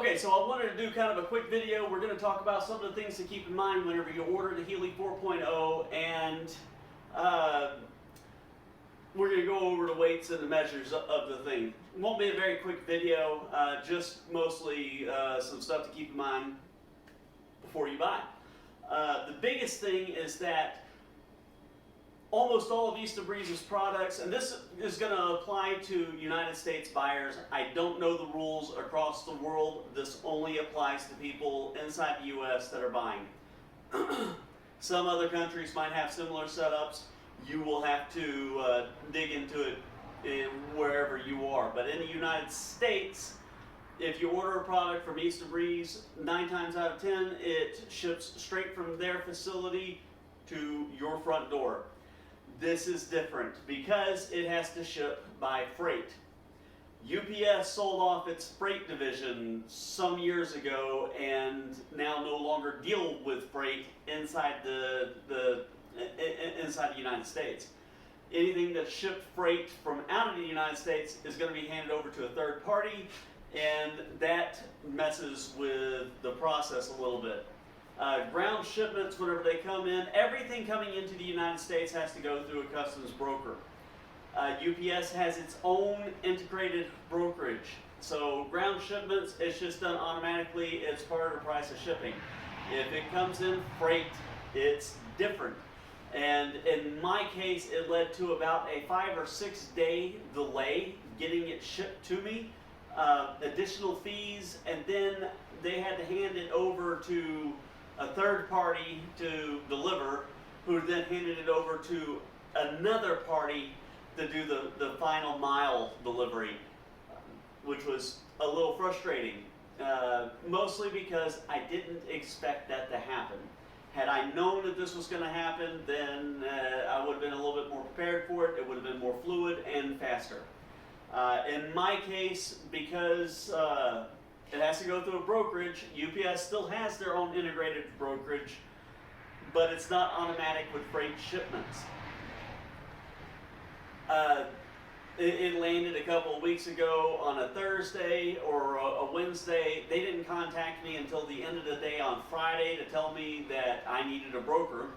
Okay, so I wanted to do kind of a quick video. We're going to talk about some of the things to keep in mind whenever you order the Heli 4.0, and we're going to go over the weights and the measures of the thing. It won't be a very quick video, just mostly some stuff to keep in mind before you buy. The biggest thing is that almost all of iSta Breeze's products, and this is going to apply to United States buyers. I don't know the rules across the world. This only applies to people inside the U.S. that are buying. Some other countries might have similar setups. You will have to dig into it wherever you are. But in the United States, if you order a product from iSta Breeze, 9 times out of 10, it ships straight from their facility to your front door. This is different because it has to ship by freight. UPS sold off its freight division some years ago and now no longer deal with freight inside inside the United States. Anything that's shipped freight from out of the United States is going to be handed over to a third party, and that messes with the process a little bit. Ground shipments, whenever they come in, everything coming into the United States has to go through a customs broker. UPS has its own integrated brokerage. So ground shipments, it's just done automatically. It's part of the price of shipping. If it comes in freight, it's different. And in my case, it led to about a 5 or 6 day delay getting it shipped to me. Additional fees, and then they had to hand it over to a third party to deliver, who then handed it over to another party to do the final mile delivery, which was a little frustrating, mostly because I didn't expect that to happen. Had I known that this was going to happen, then I would have been a little bit more prepared for it. It would have been more fluid and faster. In my case, because it has to go through a brokerage, UPS still has their own integrated brokerage, but it's not automatic with freight shipments. It landed a couple of weeks ago on a Thursday or a Wednesday. They didn't contact me until the end of the day on Friday to tell me that I needed a broker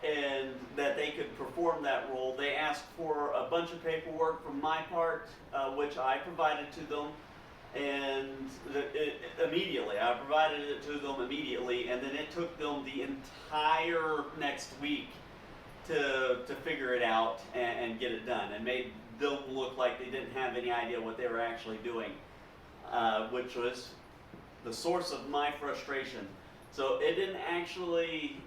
and that they could perform that role. They asked for a bunch of paperwork from my part, which I provided to them, and immediately. I provided it to them immediately, and then it took them the entire next week to figure it out and get it done, and made them look like they didn't have any idea what they were actually doing, which was the source of my frustration. So it didn't actually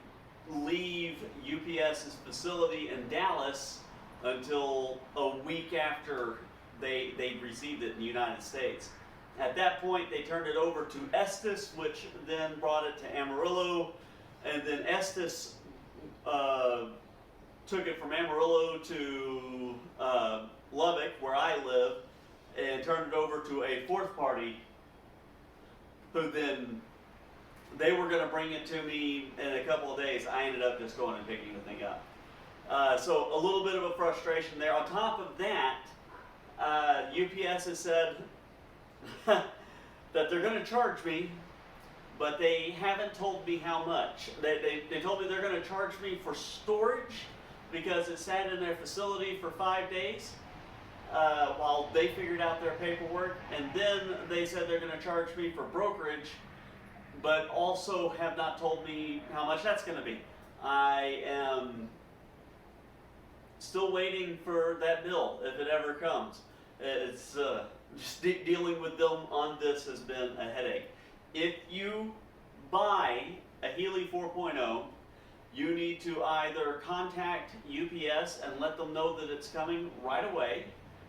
leave UPS's facility in Dallas until a week after they received it in the United States. At that point, they turned it over to Estes, which then brought it to Amarillo, and then Estes took it from Amarillo to Lubbock, where I live, and turned it over to a fourth party, who then they were going to bring it to me in a couple of days. I ended up just going and picking the thing up. So a little bit of a frustration there. On top of that, UPS has said that they're going to charge me, but they haven't told me how much. They told me they're going to charge me for storage because it sat in their facility for 5 days while they figured out their paperwork. And then they said they're going to charge me for brokerage, but also have not told me how much that's going to be. I am still waiting for that bill, if it ever comes. It's just dealing with them on this has been a headache. If you buy a Heli 4.0, you need to either contact UPS and let them know that it's coming right away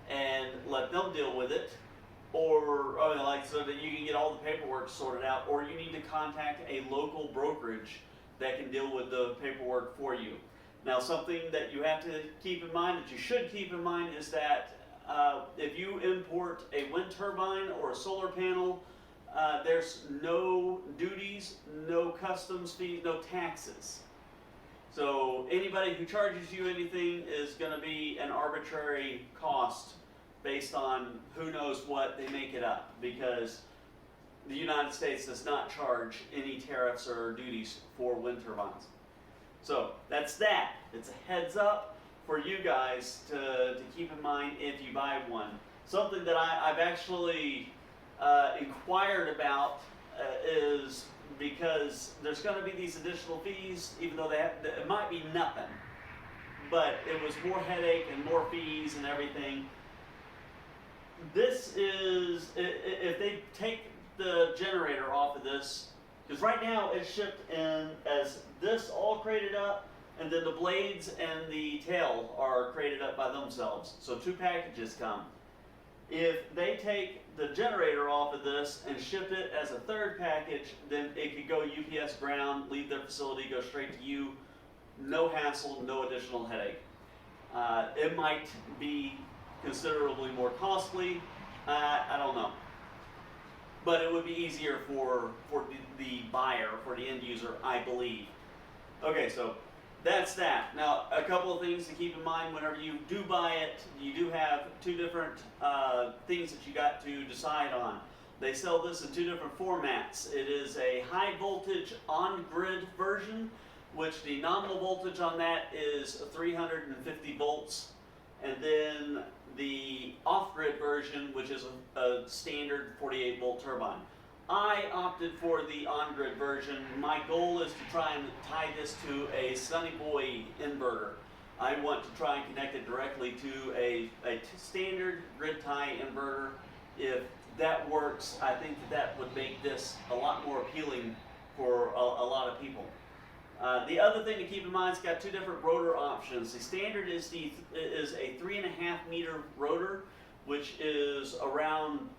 and let them deal with it, or so that you can get all the paperwork sorted out, or you need to contact a local brokerage that can deal with the paperwork for you. Now, something that you have to keep in mind, that you should keep in mind, is that if you import a wind turbine or a solar panel, there's no duties, no customs fees, no taxes. So anybody who charges you anything is going to be an arbitrary cost based on who knows what, they make it up, because the United States does not charge any tariffs or duties for wind turbines. So that's that. It's a heads up for you guys to keep in mind if you buy one. Something that I've actually inquired about is because there's going to be these additional fees, even though it might be nothing, but it was more headache and more fees and everything. This is, if they take the generator off of this, because right now it's shipped in as this all crated up, and then the blades and the tail are crated up by themselves. So 2 packages come. If they take the generator off of this and ship it as a 3rd package, then it could go UPS ground, leave their facility, go straight to you. No hassle, no additional headache. It might be considerably more costly. I don't know. But it would be easier for the buyer, for the end user, I believe. Okay, so that's that. Now, a couple of things to keep in mind whenever you do buy it. You do have 2 different things that you got to decide on. They sell this in 2 different formats. It is a high voltage on-grid version, which the nominal voltage on that is 350 volts. And then the off-grid version, which is a standard 48 volt turbine. I opted for the on-grid version. My goal is to try and tie this to a Sunny Boy inverter. I want to try and connect it directly to a standard grid tie inverter. If that works, I think that would make this a lot more appealing for a lot of people. The other thing to keep in mind, it's got 2 different rotor options. The standard is a 3.5 meter rotor, which is around,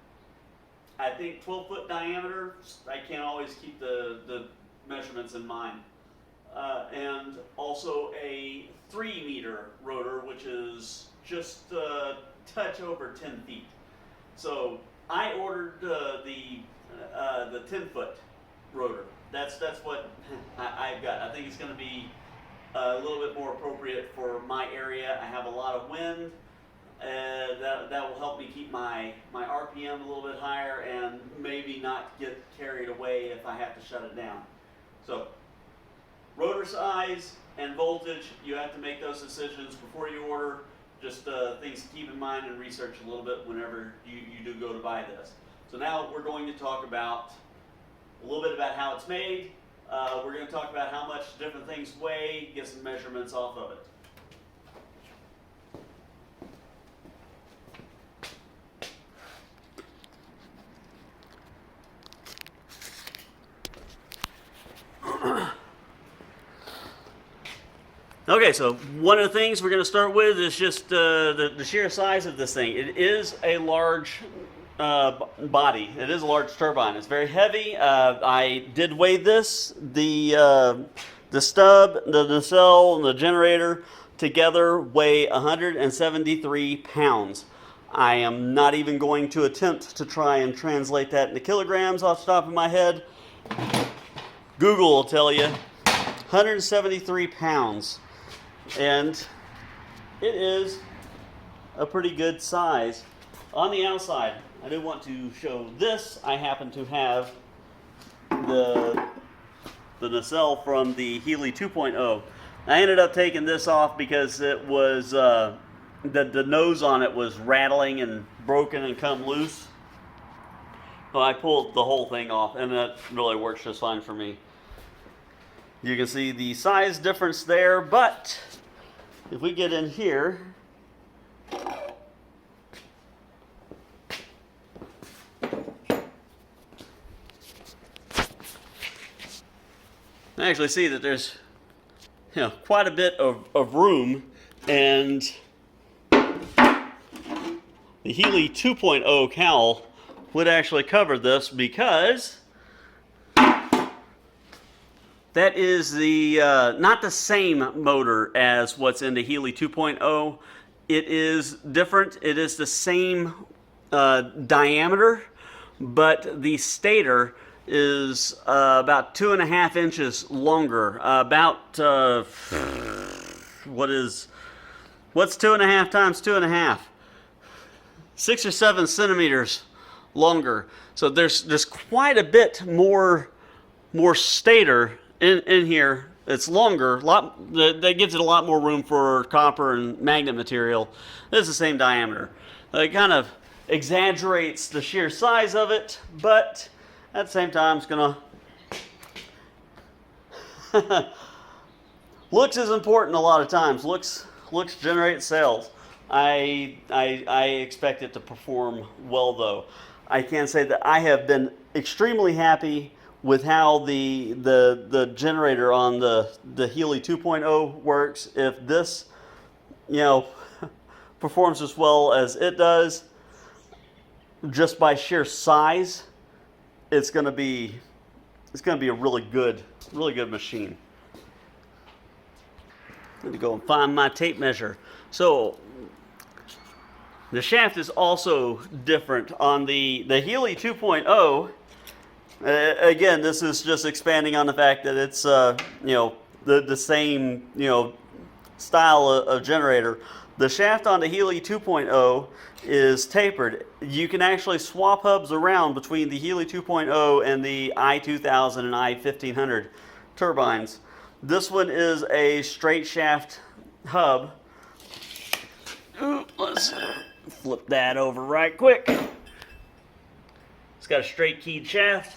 I think, 12-foot diameter. I can't always keep the measurements in mind. And also a 3 meter rotor, which is just a touch over 10 feet. So I ordered the 10-foot rotor. That's what I've got. I think it's going to be a little bit more appropriate for my area. I have a lot of wind, and that will help me keep my RPM a little bit higher and maybe not get carried away if I have to shut it down. So rotor size and voltage, you have to make those decisions before you order. Just things to keep in mind and research a little bit whenever you do go to buy this. So now we're going to talk about a little bit about how it's made. We're going to talk about how much different things weigh, get some measurements off of it. Okay, so one of the things we're going to start with is just the sheer size of this thing. It is a large body. It is a large turbine. It's very heavy. I did weigh this. The stub, the nacelle, and the generator together weigh 173 pounds. I am not even going to attempt to try and translate that into kilograms off the top of my head. Google will tell you 173 pounds. And it is a pretty good size. On the outside, I do want to show this. I happen to have the nacelle from the Heli 2.0. I ended up taking this off because it was the nose on it was rattling and broken and come loose. So I pulled the whole thing off, and that really works just fine for me. You can see the size difference there, but if we get in here, I actually see that there's quite a bit of room, and the Heli 2.0 cowl would actually cover this because that is the not the same motor as what's in the Heli 2.0. It is different. It is the same diameter, but the stator is about 2.5 inches longer. About what's 2.5 times 2.5? 6 or 7 centimeters longer. So there's quite a bit more stator in here. It's longer, that gives it a lot more room for copper and magnet material. It's the same diameter. It kind of exaggerates the sheer size of it, but at the same time, it's gonna looks is important a lot of times. Looks generate sales. I expect it to perform well though. I can say that I have been extremely happy with how the generator on the Heli 2.0 works. If this, performs as well as it does, just by sheer size, it's gonna be a really good machine. Need to go and find my tape measure. So the shaft is also different on the Heli 2.0. Again, this is just expanding on the fact that it's the same style of generator. The shaft on the Heli 2.0 is tapered. You can actually swap hubs around between the Heli 2.0 and the i2000 and i1500 turbines. This one is a straight shaft hub. Ooh, let's flip that over right quick. It's got a straight keyed shaft.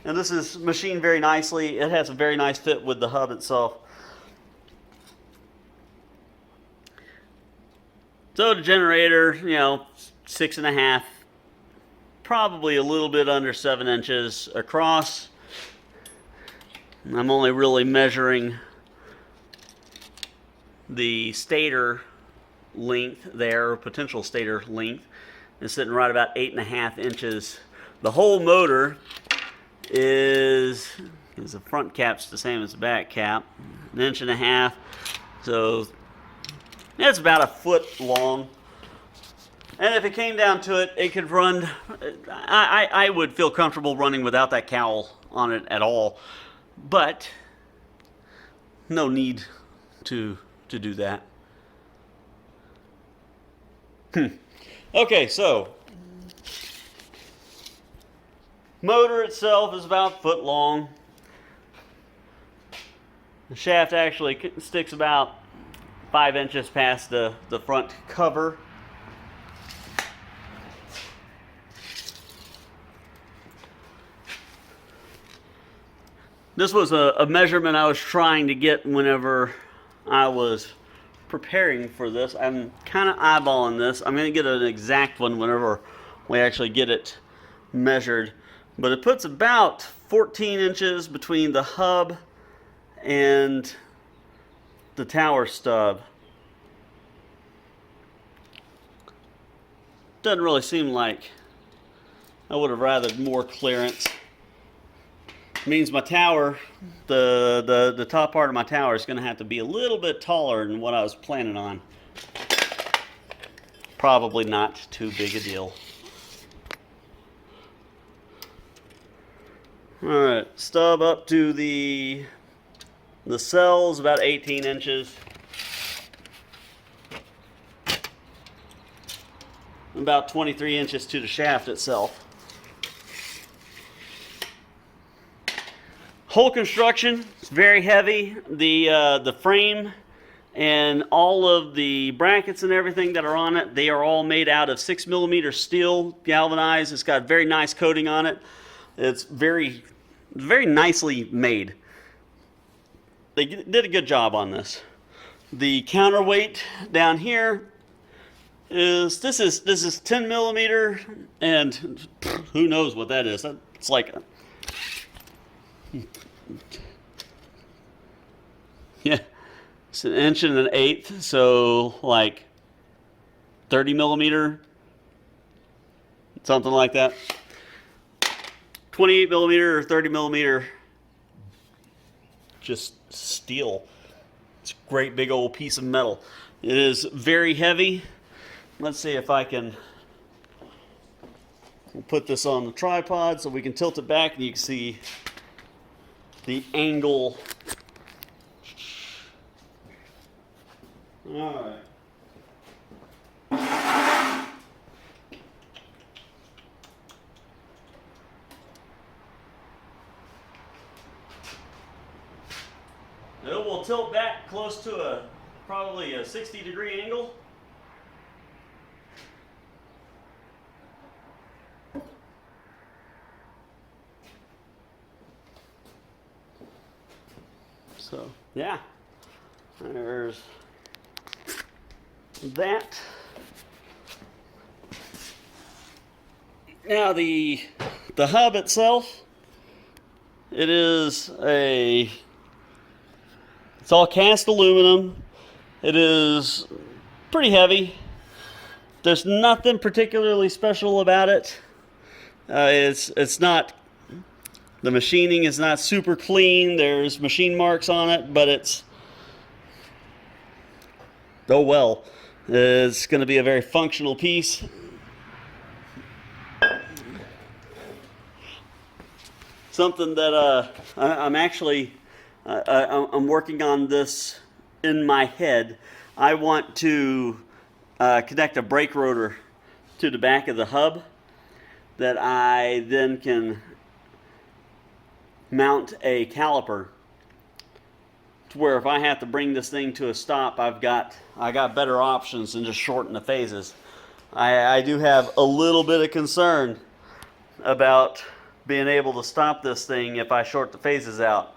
And this is machined very nicely. It has a very nice fit with the hub itself. So the generator, 6.5, probably a little bit under 7 inches across. I'm only really measuring the stator length there, or potential stator length. It's sitting right about 8.5 inches. The whole motor is the front cap's the same as the back cap, 1.5 inches. So it's about 1 foot long. And if it came down to it, it could run, I would feel comfortable running without that cowl on it at all. But no need to do that. Okay, so motor itself is about 1 foot long. The shaft actually sticks about 5 inches past the front cover. This was a measurement I was trying to get whenever I was preparing for this. I'm kind of eyeballing this. I'm going to get an exact one whenever we actually get it measured. But it puts about 14 inches between the hub and the tower stub. Doesn't really seem like I would have rathered more clearance. Means my tower, the top part of my tower is going to have to be a little bit taller than what I was planning on. Probably not too big a deal. Alright, stub up to the cells, about 18 inches. About 23 inches to the shaft itself. Whole construction is very heavy. The frame and all of the brackets and everything that are on it, they are all made out of 6mm steel, galvanized. It's got a very nice coating on it. It's very nicely made. They did a good job on this. The counterweight down here is this is 10mm, and who knows what that is. It's like yeah, it's 1 1/8 inches, so like 30mm, something like that. 28mm or 30mm, just steel. It's a great big old piece of metal. It is very heavy. Let's see if I can put this on the tripod so we can tilt it back and you can see the angle. All right. It will tilt back close to probably a 60-degree angle. So yeah, there's that. Now the hub itself, it's all cast aluminum. It is pretty heavy. There's nothing particularly special about it. It's not, the machining is not super clean. There's machine marks on it, but it's, oh well, it's going to be a very functional piece. Something that I'm actually I'm working on this in my head. I want to connect a brake rotor to the back of the hub that I then can mount a caliper to where if I have to bring this thing to a stop, I got better options than just shorten the phases. I do have a little bit of concern about being able to stop this thing if I short the phases out.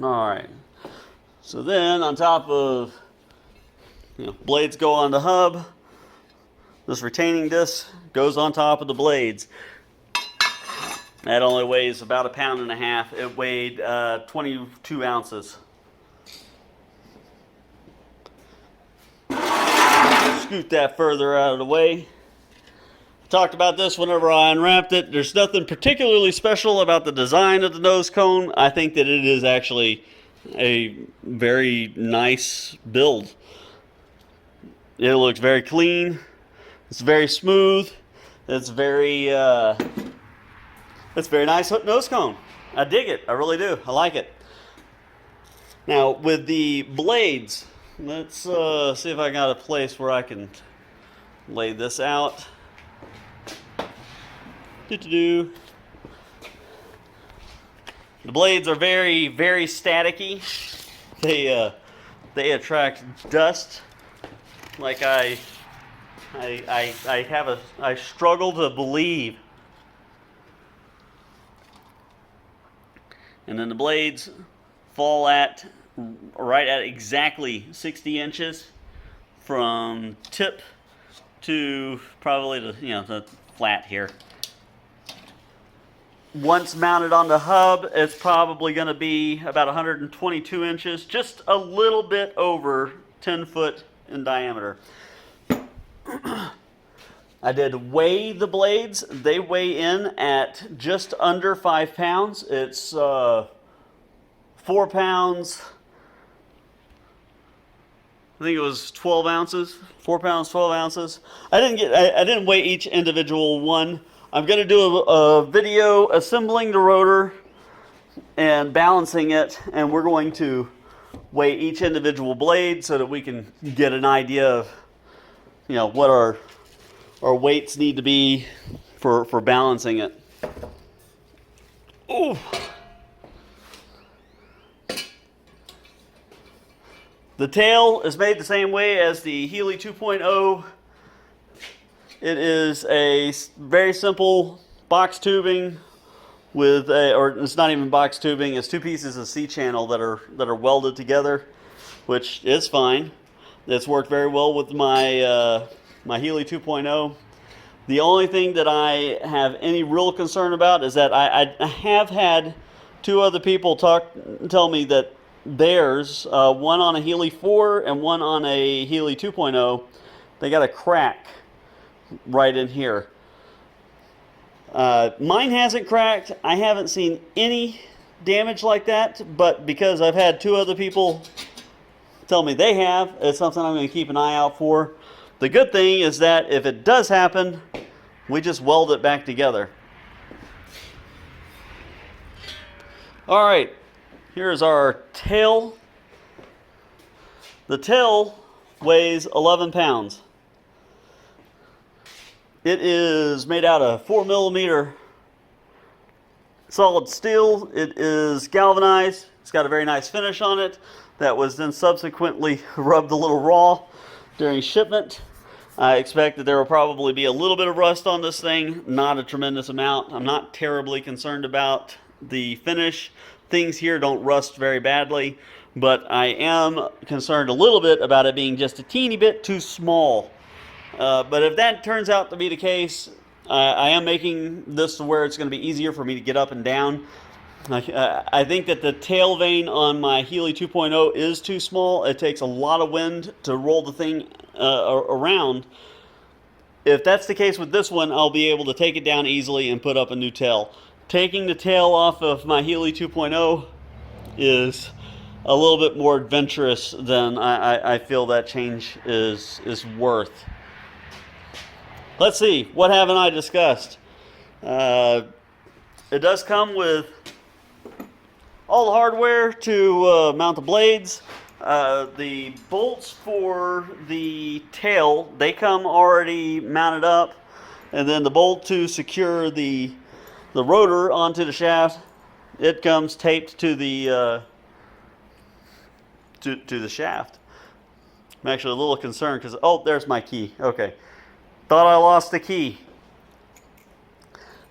Alright, so then on top of, blades go on the hub, this retaining disc goes on top of the blades. That only weighs about 1.5 pounds. It weighed 22 ounces. Scoot that further out of the way. Talked about this whenever I unwrapped it. There's nothing particularly special about the design of the nose cone. I think that it is actually a very nice build. It looks very clean. It's very smooth. It's very nice nose cone. I dig it. I really do. I like it. Now with the blades, let's see if I got a place where I can lay this out. The blades are very, very staticky. They attract dust. Like I struggle to believe. And then the blades fall right at exactly 60 inches from tip to probably the flat here. Once mounted on the hub, it's probably going to be about 122 inches, just a little bit over 10 foot in diameter. I did weigh the blades. They weigh in at just under 5 pounds. It's 4 pounds. I think it was 12 ounces. 4 pounds, 12 ounces. I didn't weigh each individual one. I'm going to do a video assembling the rotor and balancing it, and we're going to weigh each individual blade so that we can get an idea of what our weights need to be for balancing it. Ooh. The tail is made the same way as the Heli 2.0. It is a very simple box tubing with or it's not even box tubing. It's 2 pieces of C-channel that are welded together, which is fine. It's worked very well with my my Heli 2.0. The only thing that I have any real concern about is that I have had 2 other people tell me that theirs, one on a Heli 4 and one on a Heli 2.0, they got a crack right in here. Mine hasn't cracked. I haven't seen any damage like that, but because I've had 2 other people tell me they have, it's something I'm going to keep an eye out for. The good thing is that if it does happen, we just weld it back together. All right, here's our tail. The tail weighs 11 pounds. It is made out of 4mm solid steel. It is galvanized. It's got a very nice finish on it that was then subsequently rubbed a little raw during shipment. I expect that there will probably be a little bit of rust on this thing, not a tremendous amount. I'm not terribly concerned about the finish. Things here don't rust very badly, but I am concerned a little bit about it being just a teeny bit too small. But if that turns out to be the case, I am making this to where it's going to be easier for me to get up and down. I think that the tail vane on my Heli 2.0 is too small. It takes a lot of wind to roll the thing around. If that's the case with this one, I'll be able to take it down easily and put up a new tail. Taking the tail off of my Heli 2.0 is a little bit more adventurous than I feel that change is worth. Let's see, what haven't I discussed? It does come with all the hardware to mount the blades. The bolts for the tail, they come already mounted up, and then the bolt to secure the rotor onto the shaft, it comes taped to the to the shaft. I'm actually a little concerned because, oh, there's my key. Okay, thought I lost the key.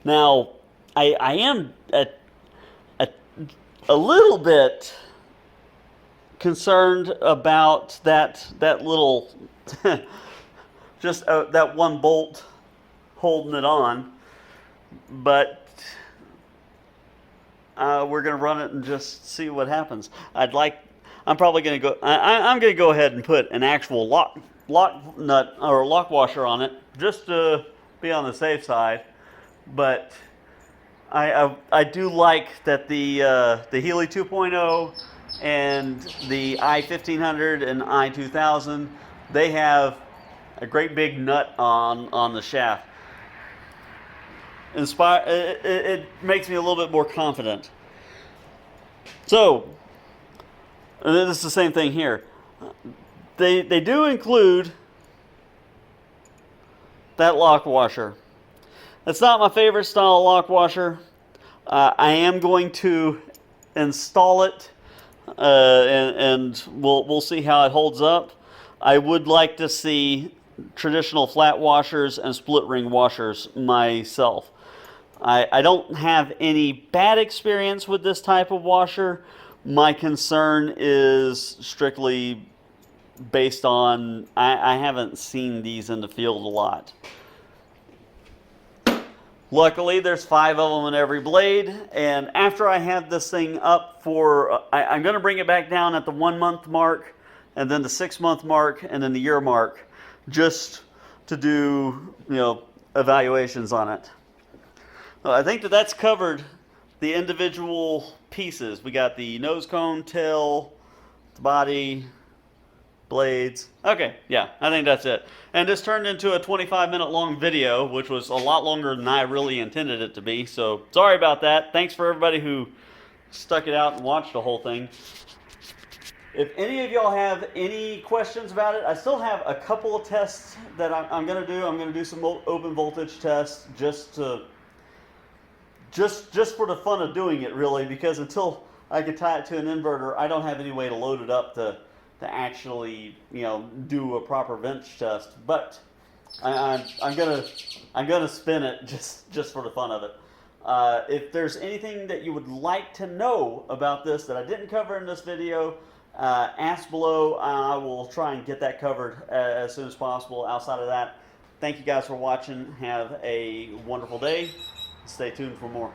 Now, I am a little bit concerned about that little just that one bolt holding it on, but we're gonna run it and just see what happens. I'm probably gonna go. I'm gonna go ahead and put an actual lock nut or lock washer on it just to be on the safe side. But I do like that the Heli 2.0 and the i1500 and i2000, they have a great big nut on the shaft. It makes me a little bit more confident. So this is the same thing here. They do include that lock washer. It's not my favorite style of lock washer. I am going to install it, and we'll see how it holds up. I would like to see traditional flat washers and split ring washers myself. I don't have any bad experience with this type of washer. My concern is strictly based on I haven't seen these in the field a lot. Luckily, there's 5 of them in every blade, and after I have this thing up for, I'm going to bring it back down at the 1 month mark, and then the 6 month mark, and then the year mark, just to do, evaluations on it. So I think that's covered the individual pieces. We got the nose cone, tail, the body, blades. Okay, yeah, I think that's it. And this turned into a 25-minute long video, which was a lot longer than I really intended it to be. So sorry about that. Thanks for everybody who stuck it out and watched the whole thing. If any of y'all have any questions about it, I still have a couple of tests that I'm going to do. I'm going to do some open voltage tests just for the fun of doing it, really, because until I can tie it to an inverter, I don't have any way to load it up to actually, do a proper bench test. But I'm gonna spin it just for the fun of it. If there's anything that you would like to know about this that I didn't cover in this video, ask below. I will try and get that covered as soon as possible. Outside of that, thank you guys for watching. Have a wonderful day. Stay tuned for more.